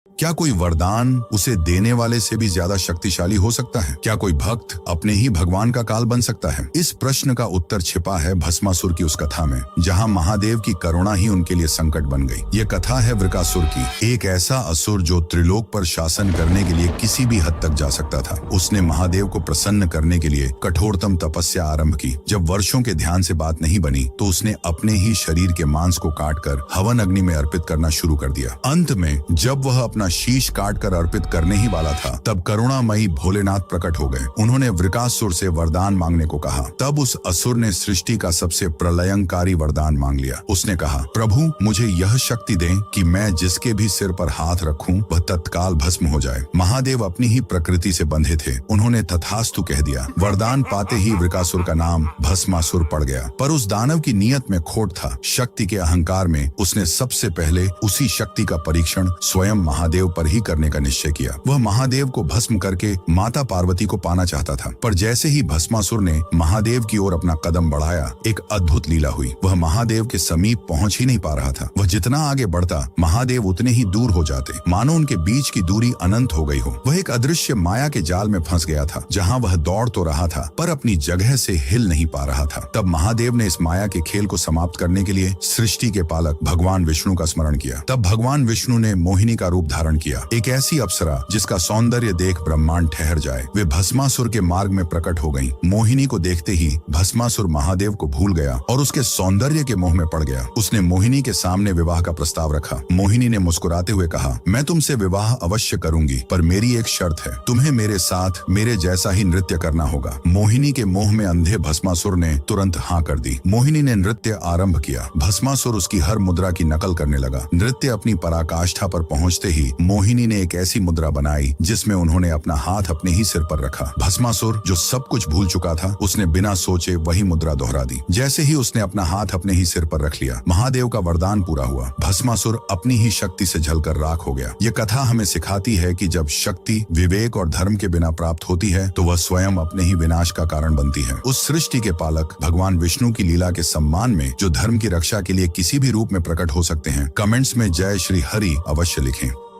क्या कोई वरदान उसे देने वाले से भी ज्यादा शक्तिशाली हो सकता है? क्या कोई भक्त अपने ही भगवान का काल बन सकता है? इस प्रश्न का उत्तर छिपा है भस्मासुर की उस कथा में, जहां महादेव की करुणा ही उनके लिए संकट बन गई। ये कथा है वृकासुर की, एक ऐसा असुर जो त्रिलोक पर शासन करने के लिए किसी भी हद तक जा सकता था। उसने महादेव को प्रसन्न करने के लिए कठोरतम तपस्या आरंभ की। जब वर्षों के ध्यान से बात नहीं बनी तो उसने अपने ही शरीर के मांस को काटकर हवन अग्नि में अर्पित करना शुरू कर दिया। अंत में जब वह अपना शीश काटकर अर्पित करने ही वाला था, तब करुणामयी भोलेनाथ प्रकट हो गए। उन्होंने वृकासुर से वरदान मांगने को कहा। तब उस असुर ने सृष्टि का सबसे प्रलयंकारी वरदान मांग लिया। उसने कहा, प्रभु मुझे यह शक्ति दें कि मैं जिसके भी सिर पर हाथ रखूं वह तत्काल भस्म हो जाए। महादेव अपनी ही प्रकृति से बंधे थे। उन्होंने तथास्तु कह दिया। वरदान पाते ही वृकासुर का नाम भस्मासुर पड़ गया। पर उस दानव की नीयत में खोट था। शक्ति के अहंकार में उसने सबसे पहले उसी शक्ति का परीक्षण स्वयं महादेव पर ही करने का निश्चय किया। वह महादेव को भस्म करके माता पार्वती को पाना चाहता था। पर जैसे ही भस्मासुर ने महादेव की ओर अपना कदम बढ़ाया, एक अद्भुत लीला हुई। वह महादेव के समीप पहुंच ही नहीं पा रहा था। वह जितना आगे बढ़ता, महादेव उतने ही दूर हो जाते, मानो उनके बीच की दूरी अनंत हो गई हो। वह एक अदृश्य माया के जाल में फंस गया था, जहां वह दौड़ तो रहा था पर अपनी जगह से हिल नहीं पा रहा था। तब महादेव ने इस माया के खेल को समाप्त करने के लिए सृष्टि के पालक भगवान विष्णु का स्मरण किया। तब भगवान विष्णु ने मोहिनी का रूप धारण किया, एक ऐसी अप्सरा जिसका सौंदर्य देख ब्रह्मांड ठहर जाए। वे भस्मासुर के मार्ग में प्रकट हो गईं। मोहिनी को देखते ही भस्मासुर महादेव को भूल गया और उसके सौंदर्य के मोह में पड़ गया। उसने मोहिनी के सामने विवाह का प्रस्ताव रखा। मोहिनी ने मुस्कुराते हुए कहा, मैं तुमसे विवाह अवश्य करूंगी, पर मेरी एक शर्त है, तुम्हें मेरे साथ मेरे जैसा ही नृत्य करना होगा। मोहिनी के मोह में अंधे भस्मासुर ने तुरंत हाँ कर दी। मोहिनी ने नृत्य आरंभ किया। भस्मासुर उसकी हर मुद्रा की नकल करने लगा। नृत्य अपनी पराकाष्ठा पर पहुंचते ही मोहिनी ने एक ऐसी मुद्रा बनाई जिसमें उन्होंने अपना हाथ अपने ही सिर पर रखा। भस्मासुर जो सब कुछ भूल चुका था, उसने बिना सोचे वही मुद्रा दोहरा दी। जैसे ही उसने अपना हाथ अपने ही सिर पर रख लिया, महादेव का वरदान पूरा हुआ। भस्मासुर अपनी ही शक्ति से जलकर राख हो गया। ये कथा हमें सिखाती है कि जब शक्ति विवेक और धर्म के बिना प्राप्त होती है तो वह स्वयं अपने ही विनाश का कारण बनती है। उस सृष्टि के पालक भगवान विष्णु की लीला के सम्मान में जो धर्म की रक्षा के लिए किसी भी रूप में प्रकट हो सकते हैं, कमेंट्स में जय श्री हरि अवश्य लिखें।